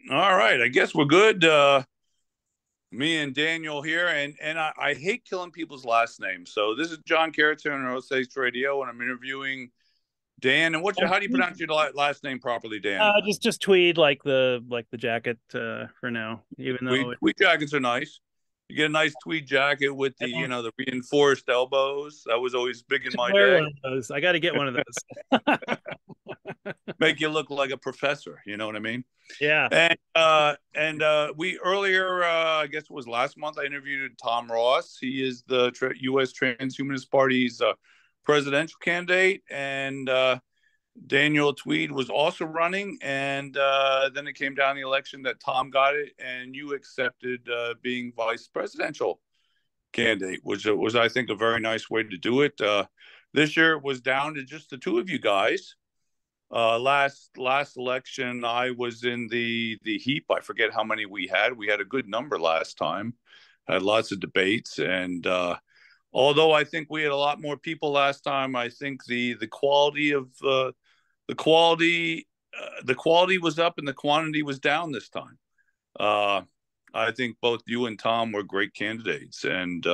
All right, I guess we're good. Me and Daniel here, and I hate killing people's last names. So this is John Carrington on Osage Radio, and I'm interviewing Dan. And how do you pronounce your last name properly, Dan? Just tweed like the jacket for now. Even Tweed though tweed jackets are nice. You get a nice tweed jacket with I the don't the reinforced elbows. That was always big in should my wear day. one of those. I got to get one of those. Make you look like a professor. You know what I mean? Yeah. And we earlier, I guess it was last month, I interviewed Tom Ross. He is the U.S. Transhumanist Party's presidential candidate, and Daniel Tweed was also running. And then it came down the election that Tom got it, and you accepted being vice presidential candidate, which was I think a very nice way to do it. This year it was down to just the two of you guys. Last election, I was in the heap. I forget how many we had. We had a good number last time. Had lots of debates, and although I think we had a lot more people last time, I think the quality of the quality the quality was up and the quantity was down this time. Uh, I think both you and Tom were great candidates, and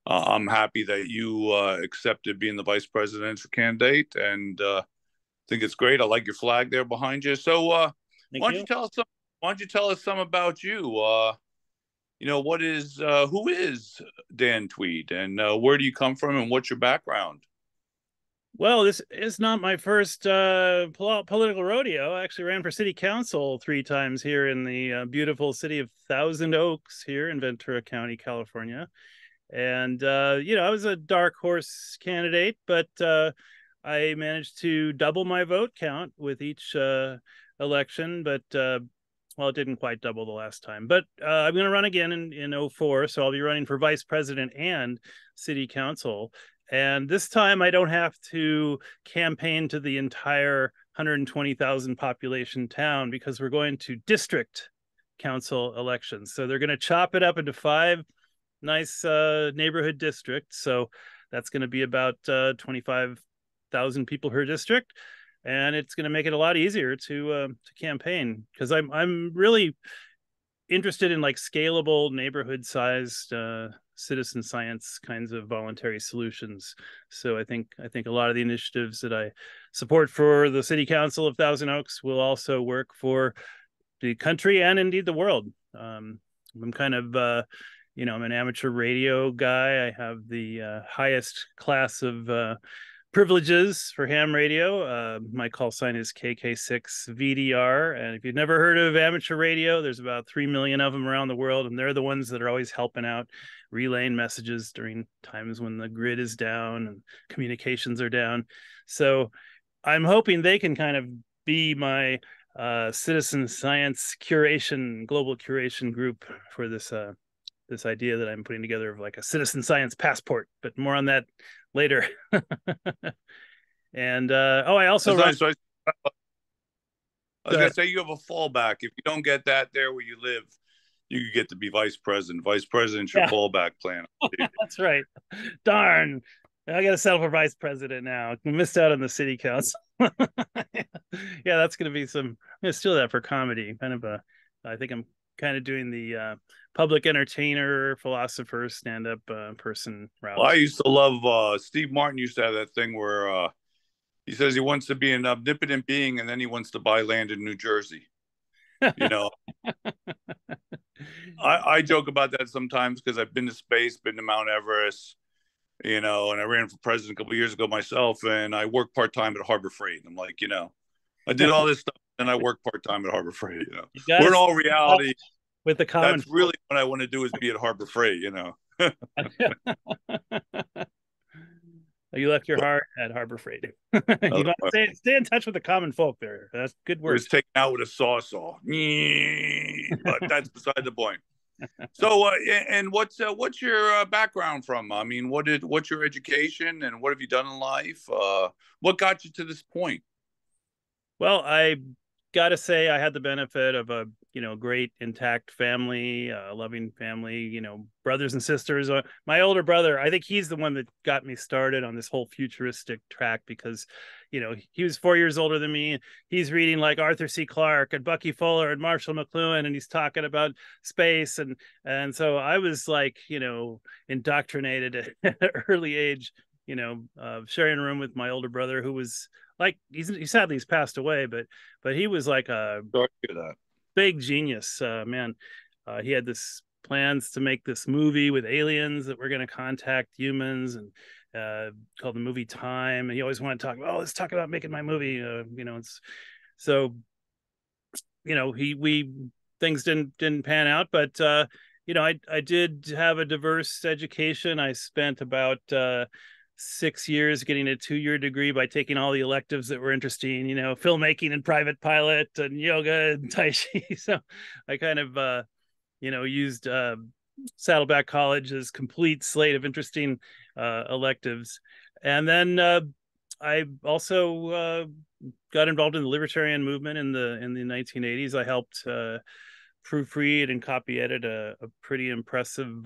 I'm happy that you accepted being the vice presidential candidate, and think it's great. I like your flag there behind you. So Thank why don't you you. tell us some? Why don't you tell us some about you? What is who is Dan Tweed, and where do you come from, and what's your background? Well, this is not my first political rodeo. I actually ran for city council 3 times here in the beautiful city of Thousand Oaks here in Ventura County, California. And I was a dark horse candidate, but I managed to double my vote count with each election, but well, it didn't quite double the last time. But I'm going to run again in 04, so I'll be running for vice president and city council. And this time I don't have to campaign to the entire 120,000 population town because we're going to district council elections. So they're going to chop it up into 5 nice neighborhood districts. So that's going to be about 25,000 people per district, and it's going to make it a lot easier to campaign because I'm really interested in like scalable neighborhood sized citizen science kinds of voluntary solutions. So I think a lot of the initiatives that I support for the city council of Thousand Oaks will also work for the country and indeed the world. I'm kind of I'm an amateur radio guy. I have the highest class of privileges for ham radio. My call sign is KK6VDR. And if you've never heard of amateur radio, there's about 3 million of them around the world. And they're the ones that are always helping out, relaying messages during times when the grid is down and communications are down. So I'm hoping they can kind of be my citizen science curation, global curation group for this idea that I'm putting together of like a citizen science passport, but more on that later. And I also run. Nice. So I was gonna say you have a fallback. If you don't get that there where you live, you could get to be vice president. Vice president's your Yeah, fallback plan. that's right. Darn. I got to settle for vice president now. I missed out on the city council. Yeah, that's going to be some. I'm going to steal that for comedy. Kind of a. I think I'm kind of doing the public entertainer, philosopher, stand-up person Well, I route. used to love Steve Martin used to have that thing where he says he wants to be an omnipotent being and then he wants to buy land in New Jersey. You know, I joke about that sometimes because I've been to space, been to Mount Everest, and I ran for president a couple of years ago myself, and I work part time at Harbor Freight. I'm like, I did all this stuff, and I work part time at Harbor Freight. You got Where to in all stay in touch reality, with the common that's really what I want to do is be at Harbor Freight. folk. You left your But heart at Harbor Freight. You got to stay in touch with the common folk there. That's good it work. was taken out with a saw, but that's beside the point. So, and what's your background from? I mean, what's your education, and what have you done in life? What got you to this point? Well, I got to say I had the benefit of a great intact family, loving family, brothers and sisters. My older brother, I think he's the one that got me started on this whole futuristic track, because he was 4 years older than me. He's reading like Arthur C. Clarke and Bucky Fuller and Marshall McLuhan, and he's talking about space, and so I was like indoctrinated at an early age, sharing a room with my older brother, who was like, he's passed away, but he was like a Sorry to hear that. big genius, man. He had this plans to make this movie with aliens that were going to contact humans, and called the movie Time. And he always wanted to talk about, oh, let's talk about making my movie. It's so he we things didn't pan out, but I did have a diverse education. I spent about 6 years getting a 2-year degree by taking all the electives that were interesting, filmmaking and private pilot and yoga and Tai Chi. So I kind of, used Saddleback College's complete slate of interesting electives. And then I also got involved in the libertarian movement in the 1980s. I helped proofread and copy edit a pretty impressive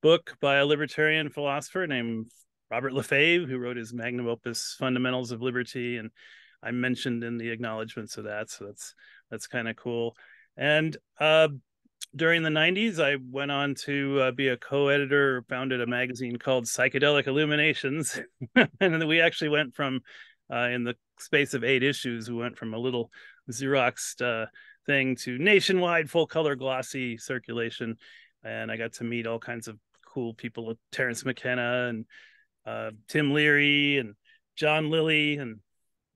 book by a libertarian philosopher named Robert Lefebvre, who wrote his magnum opus Fundamentals of Liberty, and I mentioned in the acknowledgments of that, so that's kind of cool. And during the 90s, I went on to be a co-editor, founded a magazine called Psychedelic Illuminations, and then we actually went from, in the space of 8 issues, we went from a little Xeroxed thing to nationwide full-color glossy circulation, and I got to meet all kinds of cool people, Terence McKenna and Tim Leary and John Lilly and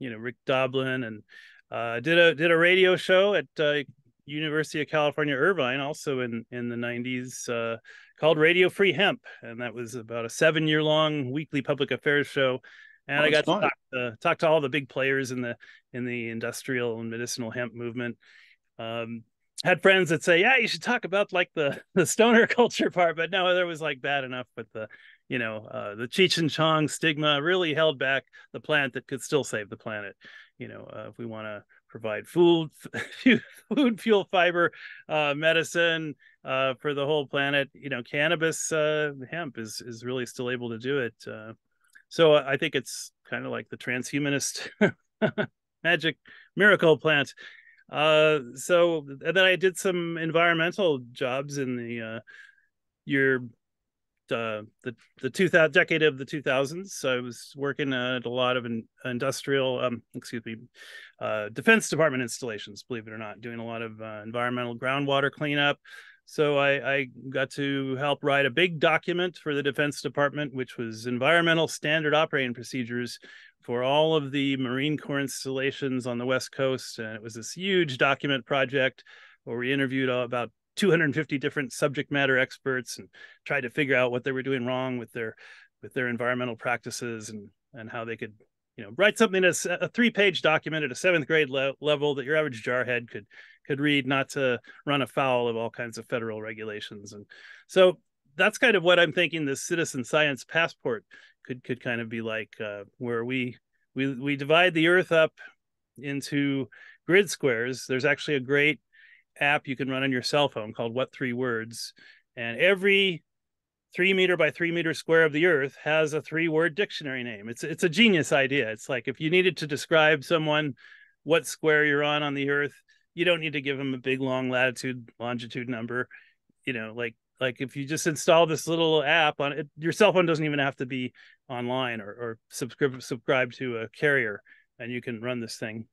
Rick Doblin, and did a radio show at University of California, Irvine, also in the 90s, called Radio Free Hemp, and that was about a 7-year-long weekly public affairs show. And I got to talk to all the big players in the industrial and medicinal hemp movement. Had friends that say, yeah, you should talk about like the stoner culture part, but no, there was like bad enough with the Cheech and Chong stigma really held back the plant that could still save the planet. If we want to provide food, fuel, fiber, medicine for the whole planet, cannabis, hemp is really still able to do it. So I think it's kind of like the transhumanist magic miracle plant. So then I did some environmental jobs in the the decade of the 2000s. So I was working at a lot of industrial, Defense Department installations, believe it or not, doing a lot of environmental groundwater cleanup. So I got to help write a big document for the Defense Department, which was environmental standard operating procedures for all of the Marine Corps installations on the West Coast. And it was this huge document project where we interviewed about 250 different subject matter experts and tried to figure out what they were doing wrong with their environmental practices, and how they could write something that's a 3-page document at a 7th grade level that your average jarhead could read, not to run afoul of all kinds of federal regulations. And so that's kind of what I'm thinking this citizen science passport could kind of be like, where we divide the earth up into grid squares. There's actually a great app you can run on your cell phone called What 3 Words, and every 3-meter by 3-meter square of the earth has a 3-word dictionary name. It's a genius idea. It's like, if you needed to describe someone what square you're on the earth, you don't need to give them a big long latitude longitude number. Like if you just install this little app on it, your cell phone doesn't even have to be online or subscribe to a carrier, and you can run this thing.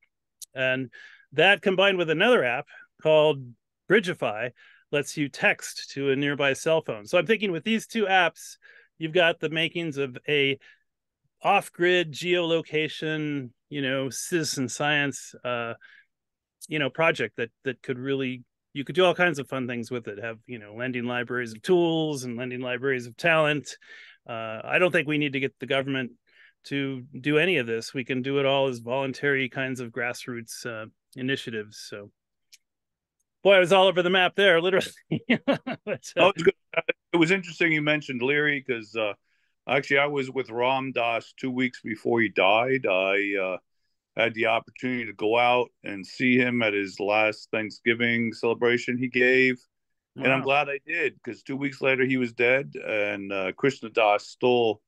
And that, combined with another app called Bridgeify, lets you text to a nearby cell phone. So I'm thinking, with these 2 apps, you've got the makings of a off-grid geolocation, citizen science, project that could really, you could do all kinds of fun things with it. Have, lending libraries of tools and lending libraries of talent. I don't think we need to get the government to do any of this. We can do it all as voluntary kinds of grassroots initiatives. So, boy, I was all over the map there, literally. But, it's good. It was interesting you mentioned Leary, because actually I was with Ram Dass 2 weeks before he died. had the opportunity to go out and see him at his last Thanksgiving celebration he gave. And I'm Wow. glad I did, because 2 weeks later he was dead. And Krishna Das still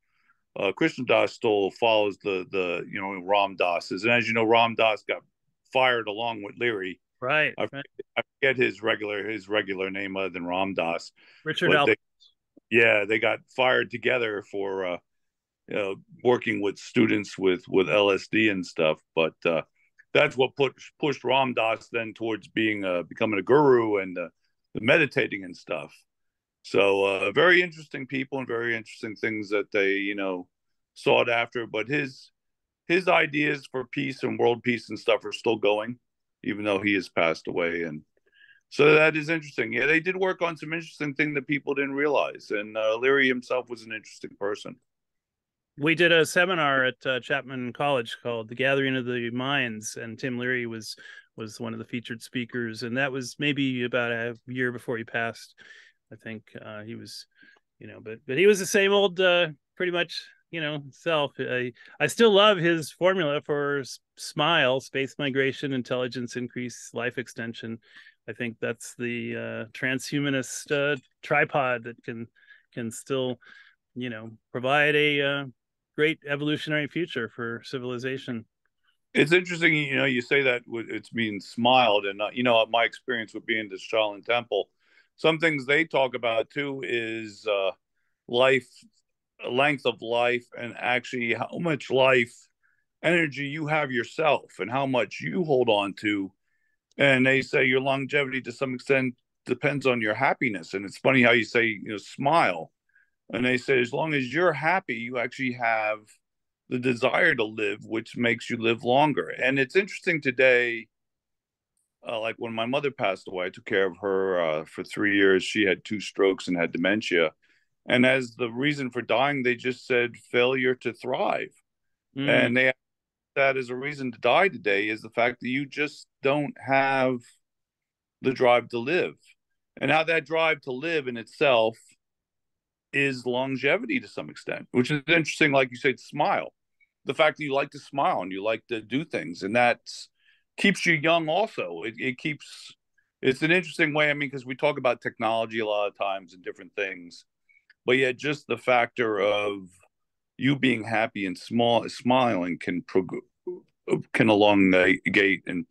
follows the Ram Dass's. And as you know, Ram Dass got fired along with Leary. Right. I Right. forget his regular name other than Ram Dass, Richard but Alpert. they got fired together for working with students with LSD and stuff. But that's what pushed Ram Dass then towards becoming a guru and the meditating and stuff. So very interesting people and very interesting things that they sought after. But his ideas for peace and world peace and stuff are still going, even though he has passed away. And so that is interesting. Yeah, they did work on some interesting things that people didn't realize. And Leary himself was an interesting person. We did a seminar at Chapman College called "The Gathering of the Minds," and Tim Leary was one of the featured speakers, and that was maybe about a year before he passed. I think he was, but he was the same old, pretty much, self. I still love his formula for SMILE: space migration, intelligence increase, life extension. I think that's the transhumanist tripod that can still, provide a great evolutionary future for civilization. It's interesting, you say that it's being smiled, and my experience with being to Shaolin Temple, some things they talk about too is life, length of life, and actually how much life energy you have yourself, and how much you hold on to. And they say your longevity to some extent depends on your happiness. And it's funny how you say smile, and they say as long as you're happy, you actually have the desire to live, which makes you live longer. And it's interesting today, like when my mother passed away, I took care of her for 3 years. She had 2 strokes and had dementia. And as the reason for dying, they just said failure to thrive. Mm. And they had that as a reason to die today is the fact that you just don't have the drive to live. And how that drive to live in itself is longevity to some extent, which is interesting. Like you said, smile. The fact that you like to smile and you like to do things, and that keeps you young. Also, it's an interesting way. I mean, because we talk about technology a lot of times and different things, but yet just the factor of you being happy and smiling can elongate and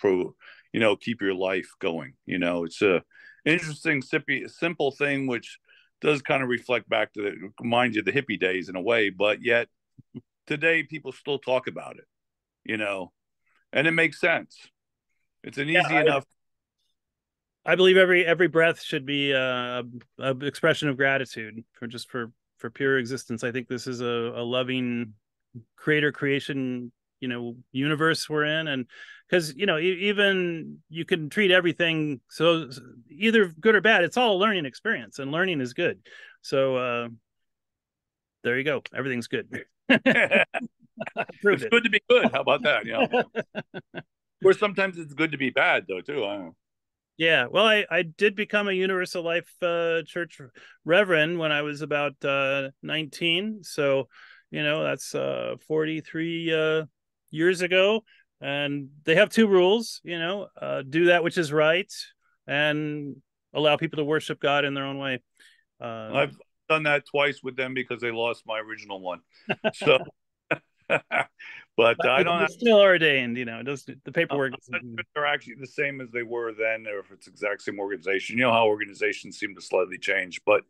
keep your life going. It's a interesting simple thing which does kind of reflect back to remind you of the hippie days in a way, but yet today people still talk about it, and it makes sense. It's an Yeah, easy enough. I believe every breath should be a expression of gratitude for pure existence. I think this is a loving creator creation, universe we're in. And because even you can treat everything so either good or bad, it's all a learning experience, and learning is good. So there you go, everything's good. It's good to be good. How about that? Or sometimes it's good to be bad though too. I don't know. Yeah, well, I did become a Universal Life Church Reverend when I was about 19. So, that's 43 years ago. And they have two rules, do that which is right and allow people to worship God in their own way. I've done that twice with them because they lost my original one. So, but I don't have. It's still ordained, the paperwork. They're actually the same as they were then, or if it's the exact same organization. You know how organizations seem to slightly change, but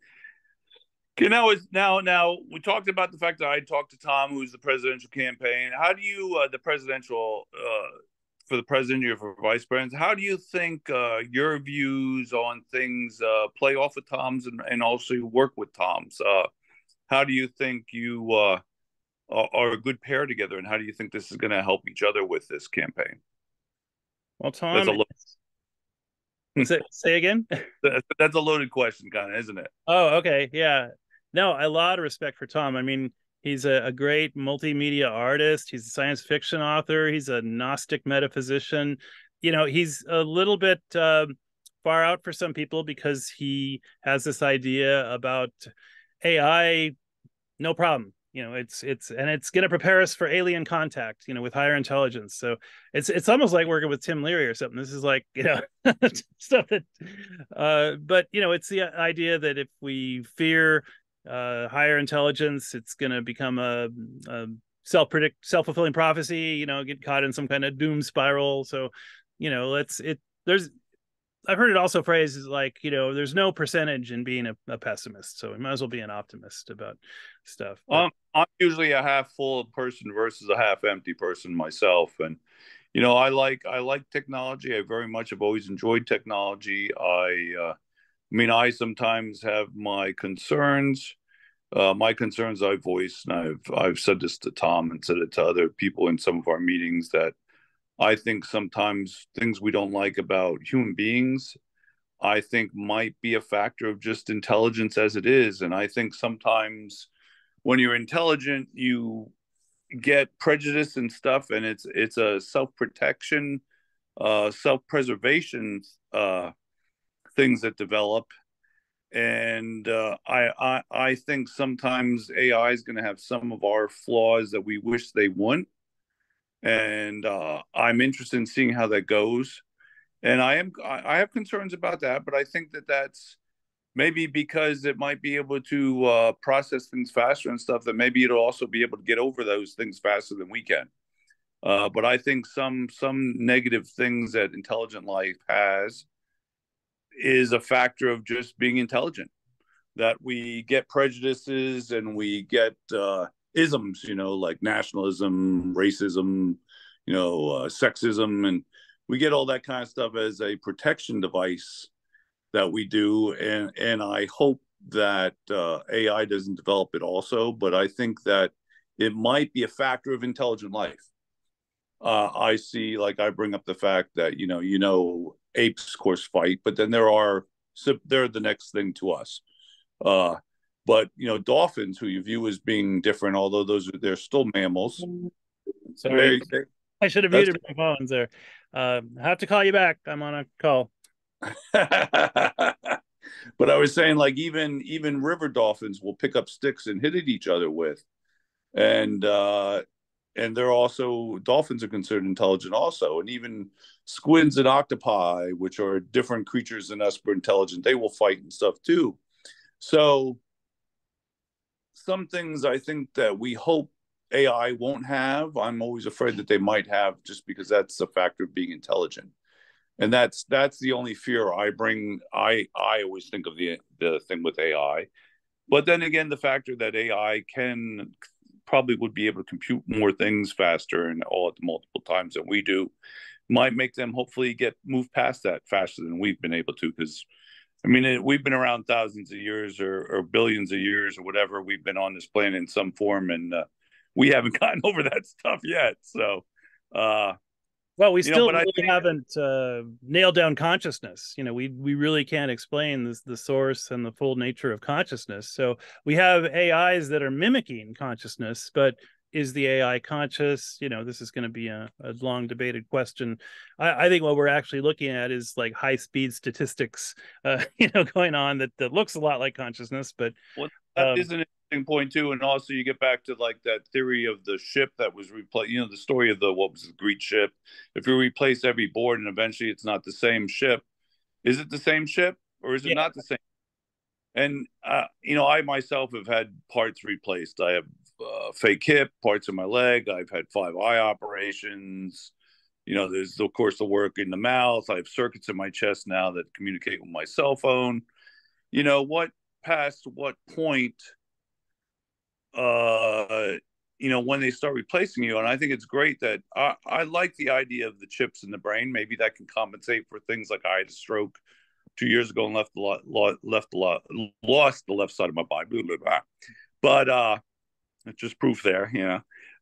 it's now we talked about the fact that I talked to Tom, who's the presidential campaign. How do you the presidential for the president or for vice president? How do you think your views on things play off of Tom's and also work with Tom's? How do you think you are a good pair together, and how do you think this is going to help each other with this campaign? Well, That's Tom, a say again. that's a loaded question, kind of, isn't it? Oh, okay, yeah. No, a lot of respect for Tom. I mean, he's a great multimedia artist. He's a science fiction author. He's a Gnostic metaphysician. He's a little bit far out for some people because he has this idea about AI. No problem. it's going to prepare us for alien contact, with higher intelligence. So it's almost like working with Tim Leary or something. This is like, stuff that, but it's the idea that if we fear higher intelligence, it's going to become a self-fulfilling prophecy, get caught in some kind of doom spiral. So, I've heard it also phrased as like, there's no percentage in being a pessimist. So we might as well be an optimist about stuff. I'm usually a half full person versus a half empty person myself. And, I like technology. I very much have always enjoyed technology. I sometimes have my concerns. My concerns I voice, and I've said this to Tom and said it to other people in some of our meetings, that I think sometimes things we don't like about human beings, I think might be a factor of just intelligence as it is. And I think sometimes when you're intelligent, you get prejudice and stuff, and it's a self-protection, self-preservation things that develop. And I think sometimes AI is going to have some of our flaws that we wish they wouldn't. And I'm interested in seeing how that goes. And I have concerns about that, but I think that that's maybe because it might be able to process things faster and stuff, that maybe it'll also be able to get over those things faster than we can. But I think some negative things that intelligent life has is a factor of just being intelligent, that we get prejudices and we get isms, like nationalism, racism, sexism, and we get all that kind of stuff as a protection device that we do. And I hope that AI doesn't develop it also, but I think that it might be a factor of intelligent life. I see, like I bring up the fact that, apes of course fight, but then they're the next thing to us. But dolphins, who you view as being different, although they're still mammals. Sorry, I should have muted my phones there. I have to call you back. I'm on a call. But I was saying, like, even river dolphins will pick up sticks and hit at each other with, and they're also, dolphins are considered intelligent also, and even squids and octopi, which are different creatures than us but intelligent, they will fight and stuff too. So some things I think that we hope AI won't have, I'm always afraid that they might have, just because that's a factor of being intelligent. And that's the only fear I bring. I always think of the thing with AI. But then again, the factor that AI probably would be able to compute more things faster and all at multiple times than we do, might make them hopefully move past that faster than we've been able to. Because we've been around thousands of years or billions of years or whatever. We've been on this planet in some form, and we haven't gotten over that stuff yet. So, well, we still really haven't nailed down consciousness. We really can't explain the source and the full nature of consciousness. So we have AIs that are mimicking consciousness, but is the AI conscious? This is going to be a long debated question. I think what we're actually looking at is like high speed statistics, going on that looks a lot like consciousness, but that is an interesting point too. And also you get back to like that theory of the ship that was replaced, the story of what was the Greek ship. If you replace every board and eventually it's not the same ship, is it the same ship or is it not the same? And, I myself have had parts replaced. I have fake hip, parts of my leg. I've had 5 eye operations. There's, of course, the work in the mouth. I have circuits in my chest now that communicate with my cell phone. Past what point, when they start replacing you. And I think it's great that I like the idea of the chips in the brain. Maybe that can compensate for things like I had a stroke 2 years ago and lost the left side of my body. Blah, blah, blah. But it's just proof there,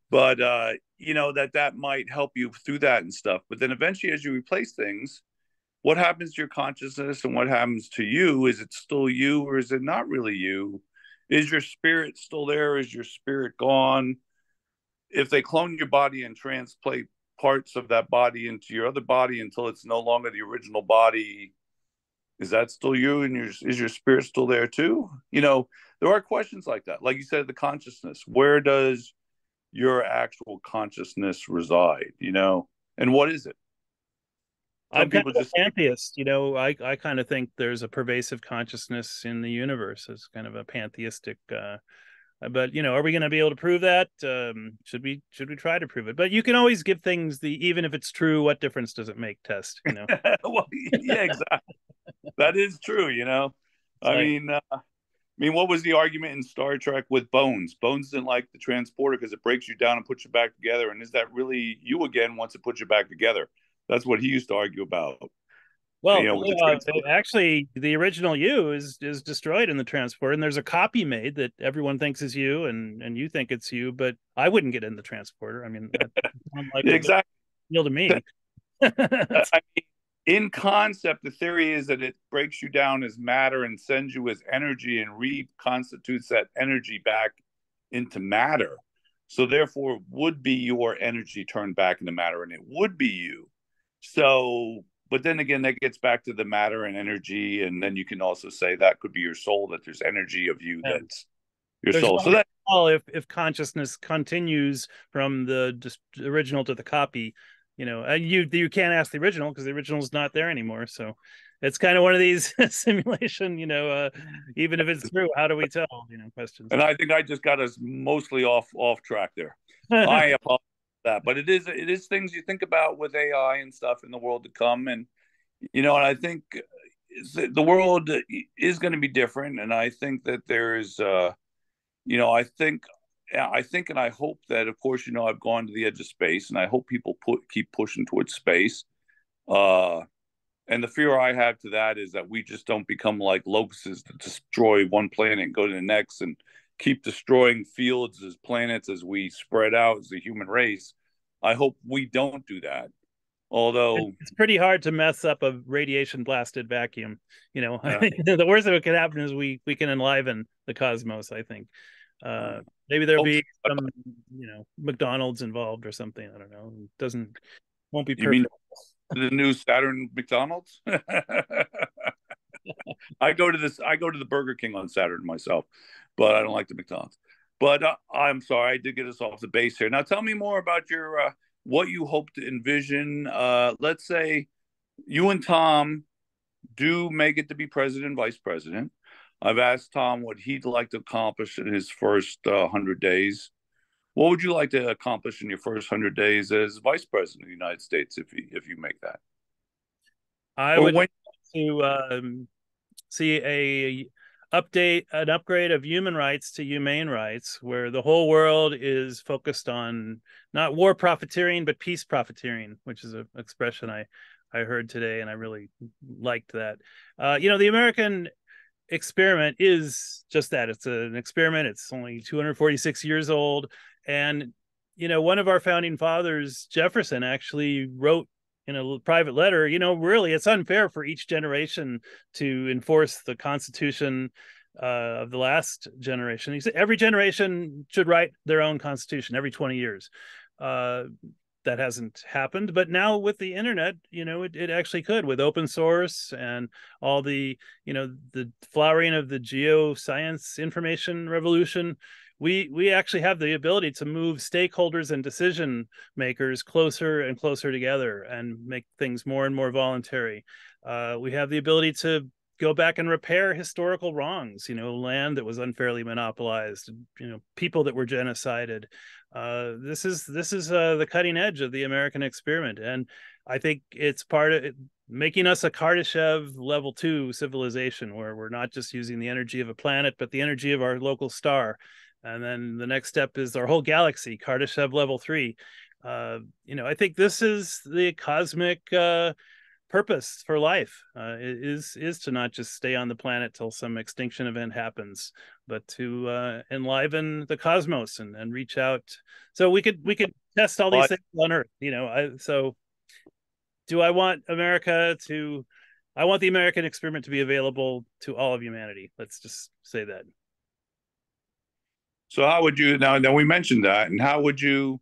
But that might help you through that and stuff. But then eventually, as you replace things, what happens to your consciousness and what happens to you? Is it still you or is it not really you? Is your spirit still there? Is your spirit gone? If they clone your body and transplant parts of that body into your other body until it's no longer the original body, Is that still you? And is your spirit still there too? You know, there are questions like that. Like you said, the consciousness. Where does your actual consciousness reside? You know, and what is it? I'm Some kind people of just a pantheist, you know. I kind of think there's a pervasive consciousness in the universe. It's kind of a pantheistic but you know, are we going to be able to prove that? Should we try to prove it? But you can always give things the, even if it's true, what difference does it make test, you know? well, yeah, exactly. That is true. You know, It's like, I mean, what was the argument in Star Trek with Bones? Bones didn't like the transporter because it breaks you down and puts you back together. And is that really you again once it puts you back together? That's what he used to argue about. You well, know, with the transporter. actually, the original you is destroyed in the transporter, and there's a copy made that everyone thinks is you, and you think it's you, but I wouldn't get in the transporter. I mean, that sounds like a big Exactly. deal to me. I mean, in concept, the theory is that it breaks you down as matter and sends you as energy and reconstitutes that energy back into matter. So therefore, it would be your energy turned back into matter, and it would be you. So, but then again, that gets back to the matter and energy, and then you can also say that could be your soul. That there's energy of you Yeah. that's your There's soul. no So that tell if consciousness continues from the original to the copy, you know, and you can't ask the original because the original is not there anymore. So it's kind of one of these simulation, you know, even if it's true, how do we tell, you know, questions. and I think I just got us mostly off track there. I apologize for that, but it is things you think about with AI and stuff in the world to come, and you know, and I think the world is going to be different, and I think that there's, you know, I think, and I hope that, of course, you know, I've gone to the edge of space, and I hope people keep pushing towards space. Uh, and the fear I have to that is that we just don't become like locusts that destroy one planet and go to the next and keep destroying fields as planets as we spread out as the human race. I hope we don't do that. Although, It's pretty hard to mess up a radiation blasted vacuum. You know, uh, the worst that could happen is we can enliven the cosmos, I think. Maybe there'll hope be some, you know, McDonald's involved or something. I don't know. It doesn't won't be you mean perfect. the new Saturn McDonald's? I go to the Burger King on Saturn myself, but I don't like the McDonald's. But I'm sorry, I did get us off the base here. Now tell me more about your what you hope to envision. Let's say you and Tom do make it to be president, vice president. I've asked Tom what he'd like to accomplish in his first 100 days. What would you like to accomplish in your first 100 days as vice president of the United States if you make that? I Or would when like to see an upgrade of human rights to humane rights, where the whole world is focused on not war profiteering but peace profiteering, which is an expression I heard today, and I really liked that. You know, the American experiment is just that. It's an experiment. It's only 246 years old, and you know, one of our founding fathers, Jefferson, actually wrote in a private letter, you know, really, it's unfair for each generation to enforce the Constitution of the last generation. He said every generation should write their own Constitution every 20 years. Uh, that hasn't happened, but now with the internet, you know, it actually could, with open source and all the, you know, the flowering of the geoscience information revolution. We actually have the ability to move stakeholders and decision makers closer and closer together and make things more and more voluntary. We have the ability to go back and repair historical wrongs, you know, land that was unfairly monopolized, you know, people that were genocided. This is the cutting edge of the American experiment, and I think it's part of it, making us a Kardashev level 2 civilization, where we're not just using the energy of a planet, but the energy of our local star. And then the next step is our whole galaxy, Kardashev level 3. You know, I think this is the cosmic purpose for life, is to not just stay on the planet till some extinction event happens, but to enliven the cosmos and reach out. So we could test all these things on Earth. You know, so do I want America to? I want the American experiment to be available to all of humanity. Let's just say that. so how would you now we mentioned that, and how would you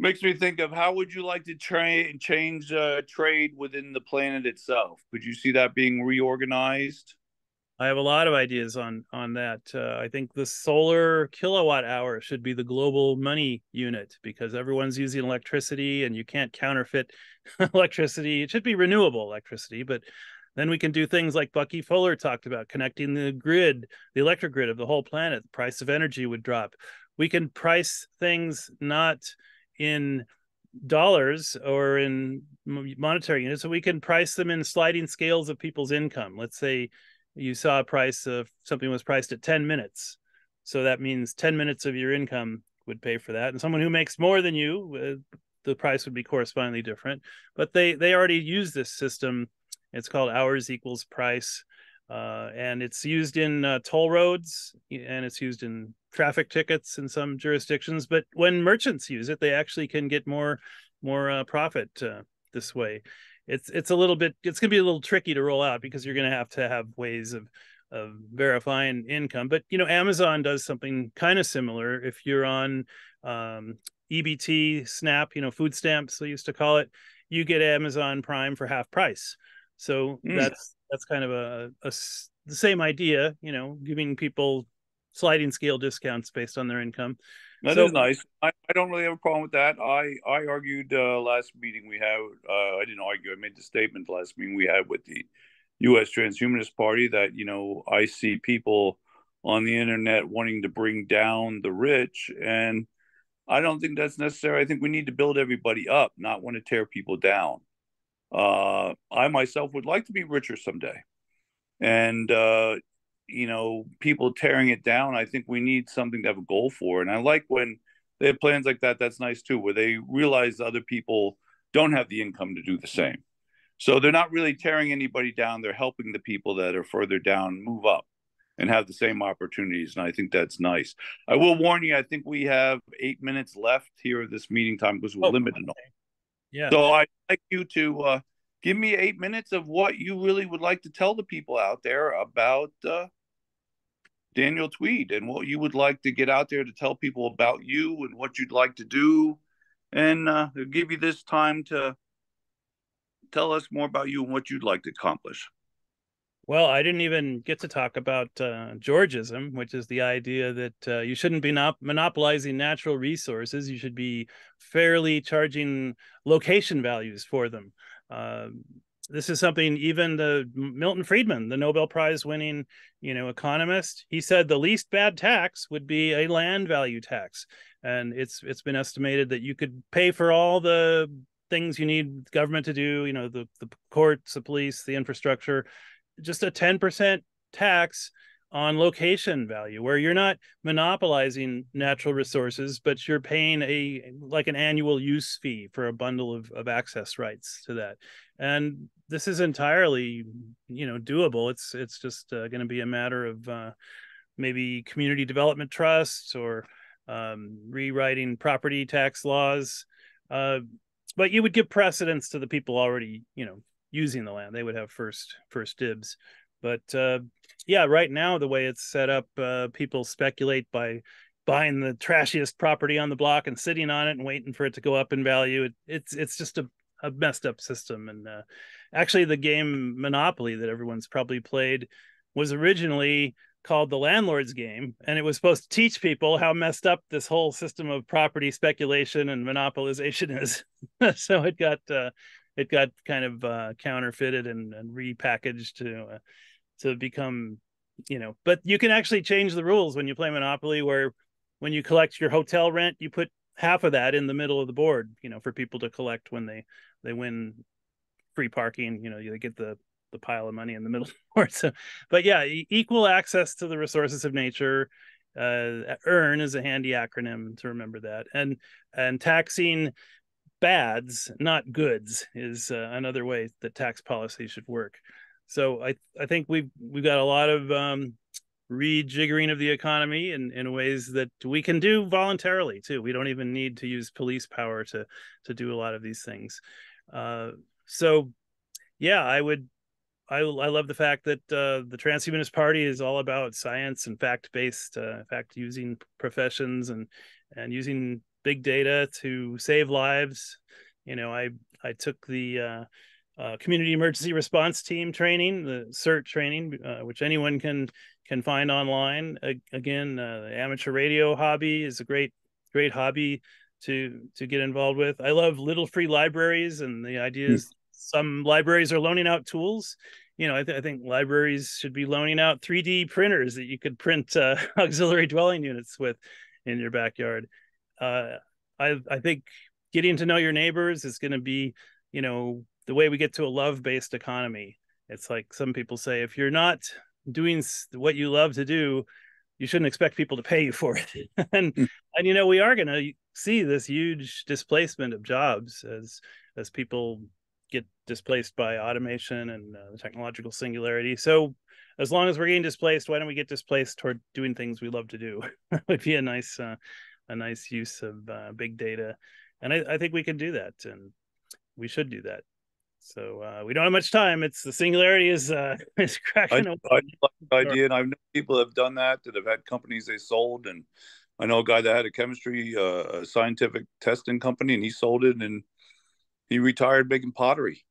Makes me think of how would you like to change trade within the planet itself? Could you see that being reorganized? I have a lot of ideas on that. I think the solar kilowatt hour should be the global money unit because everyone's using electricity and you can't counterfeit electricity. It should be renewable electricity, but then we can do things like Bucky Fuller talked about, connecting the grid, the electric grid of the whole planet. The price of energy would drop. We can price things not in dollars or in monetary units, so we can price them in sliding scales of people's income. Let's say you saw a price of something was priced at 10 minutes. So that means 10 minutes of your income would pay for that. And someone who makes more than you, the price would be correspondingly different. But they already use this system. It's called hours equals price. And it's used in toll roads and it's used in traffic tickets in some jurisdictions. But when merchants use it, they actually can get more profit this way. It's a little bit, it's going to be a little tricky to roll out because you're going to have ways of verifying income. But Amazon does something kind of similar. If you're on EBT, SNAP, food stamps they used to call it, you get Amazon Prime for half price. So that's kind of the same idea, giving people sliding scale discounts based on their income. That is nice. I don't really have a problem with that. I argued last meeting we had. I didn't argue. I made the statement last meeting we had with the U.S. Transhumanist Party that I see people on the internet wanting to bring down the rich, and I don't think that's necessary. I think we need to build everybody up, not want to tear people down. I myself would like to be richer someday, and people tearing it down. I think we need something to have a goal for. And I like when they have plans like that. That's nice too, where they realize other people don't have the income to do the same. So they're not really tearing anybody down. They're helping the people that are further down move up and have the same opportunities. And I think that's nice. I will warn you, I think we have 8 minutes left here at this meeting time because we're limited. Okay. Yeah. So I'd like you to give me 8 minutes of what you really would like to tell the people out there about Daniel Tweed and what you would like to get out there to tell people about you and what you'd like to do. And give you this time to tell us more about you and what you'd like to accomplish. Well, I didn't even get to talk about Georgism, which is the idea that you shouldn't be monopolizing natural resources. You should be fairly charging location values for them. This is something even the Milton Friedman, the Nobel Prize winning, economist, he said the least bad tax would be a land value tax. And it's been estimated that you could pay for all the things you need government to do, the courts, the police, the infrastructure, just a 10% tax on location value, where you're not monopolizing natural resources, but you're paying an annual use fee for a bundle of access rights to that. And this is entirely, doable. It's just going to be a matter of maybe community development trusts or rewriting property tax laws. But you would give precedence to the people already, using the land. They would have first dibs. But right now, the way it's set up, people speculate by buying the trashiest property on the block and sitting on it and waiting for it to go up in value. It's just a messed up system. And actually, the game Monopoly that everyone's probably played was originally called the Landlord's Game, and it was supposed to teach people how messed up this whole system of property speculation and monopolization is. So it got kind of counterfeited and repackaged to become, but you can actually change the rules when you play Monopoly, where when you collect your hotel rent, you put half of that in the middle of the board, for people to collect when they win free parking, they get the pile of money in the middle of the board. So, but yeah, equal access to the resources of nature. EARN is a handy acronym to remember that. And taxing bads, not goods, is another way that tax policy should work. So I think we've got a lot of rejiggering of the economy in ways that we can do voluntarily too. We don't even need to use police power to do a lot of these things. So yeah, I love the fact that the Transhumanist Party is all about science and fact-based, fact-using professions and using big data to save lives. I took the community emergency response team training, the CERT training, which anyone can find online. Again, the amateur radio hobby is a great hobby to get involved with. I love little free libraries, and the idea is some libraries are loaning out tools. I think libraries should be loaning out 3D printers that you could print auxiliary dwelling units with in your backyard. I think getting to know your neighbors is going to be, the way we get to a love-based economy. It's like some people say, if you're not doing what you love to do, you shouldn't expect people to pay you for it. and we are going to see this huge displacement of jobs as people get displaced by automation and the technological singularity. So as long as we're getting displaced, why don't we get displaced toward doing things we love to do? That would be a nice use of big data. And I think we can do that, and we should do that. So we don't have much time. It's the singularity is cracking open. I like the idea, and I know people have done that have had companies they sold. And I know a guy that had a chemistry, a scientific testing company, and he sold it, and he retired making pottery.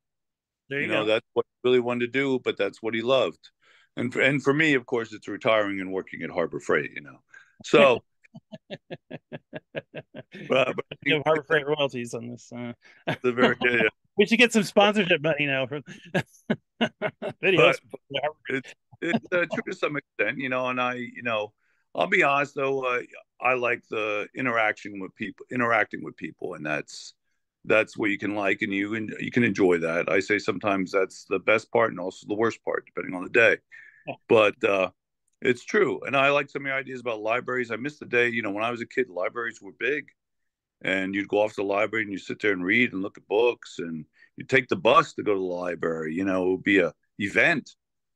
There you go. That's what he really wanted to do, but that's what he loved. And for me, of course, it's retiring and working at Harbor Freight. So. but give Harbor Freight royalties on this. The very We should get some sponsorship money now from videos. It's true to some extent, and I'll be honest though, I like the interacting with people, and that's what you can like, and you can enjoy that. I say sometimes that's the best part and also the worst part, depending on the day. Yeah. But it's true, and I like some of your ideas about libraries. I miss the day, when I was a kid, libraries were big. And you'd go off to the library and you sit there and read and look at books, and you take the bus to go to the library. It would be a event,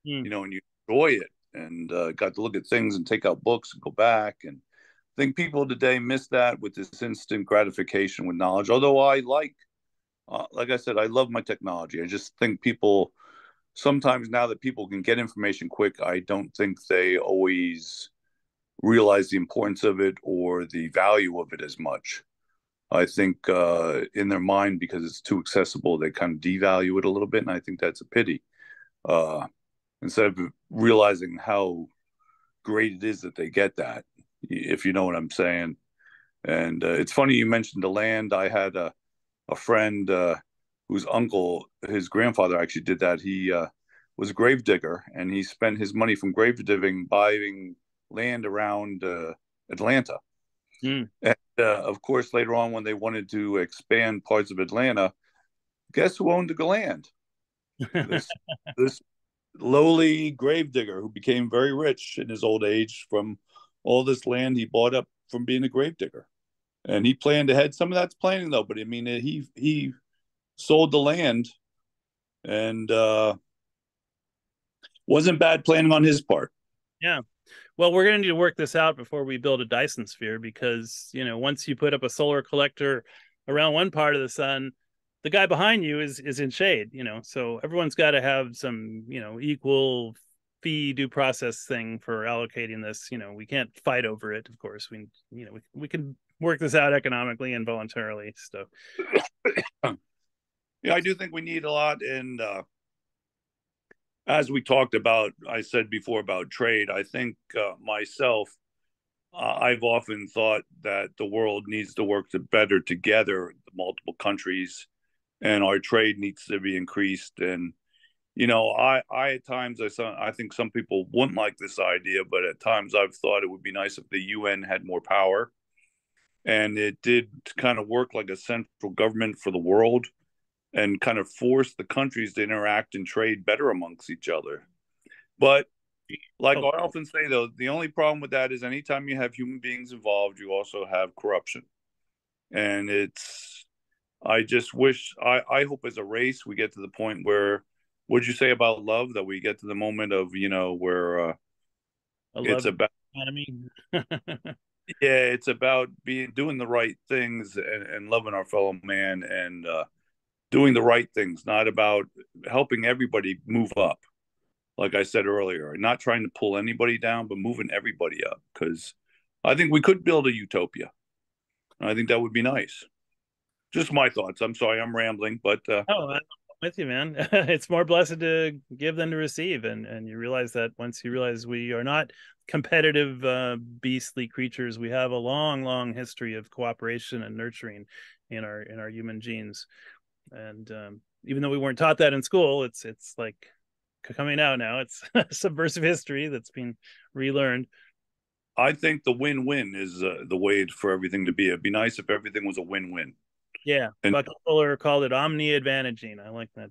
and you enjoy it, and got to look at things and take out books and go back. And I think people today miss that with this instant gratification with knowledge. Although I like I said, I love my technology. I just think people sometimes, now that people can get information quick, I don't think they always realize the importance of it or the value of it as much. I think in their mind, because it's too accessible, they kind of devalue it a little bit, and I think that's a pity. Instead of realizing how great it is that they get that, if you know what I'm saying. And it's funny you mentioned the land. I had a friend whose uncle, his grandfather actually did that. He was a grave digger, and he spent his money from grave digging buying land around Atlanta. And of course, later on, when they wanted to expand parts of Atlanta, guess who owned the land? This lowly gravedigger who became very rich in his old age from all this land he bought up from being a gravedigger. And he planned ahead. Some of that's planning, though. But I mean, he sold the land, and wasn't bad planning on his part. Yeah. Well, we're going to need to work this out before we build a Dyson sphere, because, once you put up a solar collector around one part of the sun, the guy behind you is in shade, so everyone's got to have some, equal fee due process thing for allocating this. We can't fight over it. Of course, we can work this out economically and voluntarily. So, yeah, I do think we need a lot. And as we talked about, I said before about trade, I think myself, I've often thought that the world needs to work better together, the multiple countries, and our trade needs to be increased. And, I at times, I think some people wouldn't like this idea, but at times I've thought it would be nice if the UN had more power, and it did kind of work like a central government for the world, and kind of force the countries to interact and trade better amongst each other. But like I often say, though, the only problem with that is anytime you have human beings involved, you also have corruption. And I just wish, I hope as a race, we get to the point where, what'd you say about love? That we get to the moment of, where it's about economy. Yeah, it's about doing the right things and loving our fellow man, and doing the right things, not about helping everybody move up. Like I said earlier, not trying to pull anybody down, but moving everybody up. Because I think we could build a utopia. I think that would be nice. Just my thoughts. I'm sorry, I'm rambling, but Oh, I'm with you, man. It's more blessed to give than to receive, and you realize that once you realize we are not competitive, beastly creatures. We have a long, long history of cooperation and nurturing in our human genes, and even though we weren't taught that in school, it's like coming out now. It's subversive history that's being relearned. I think the win-win is the way for everything to be. It'd be nice if everything was a win-win. Yeah, And Bucky Fuller called it omni-advantaging. I like that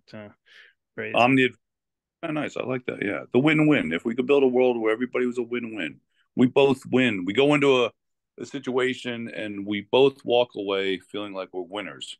phrase. omni, oh, nice. I like that. Yeah, the win-win. If we could build a world where everybody was a win-win, we both win. We go into a situation and we both walk away feeling like we're winners.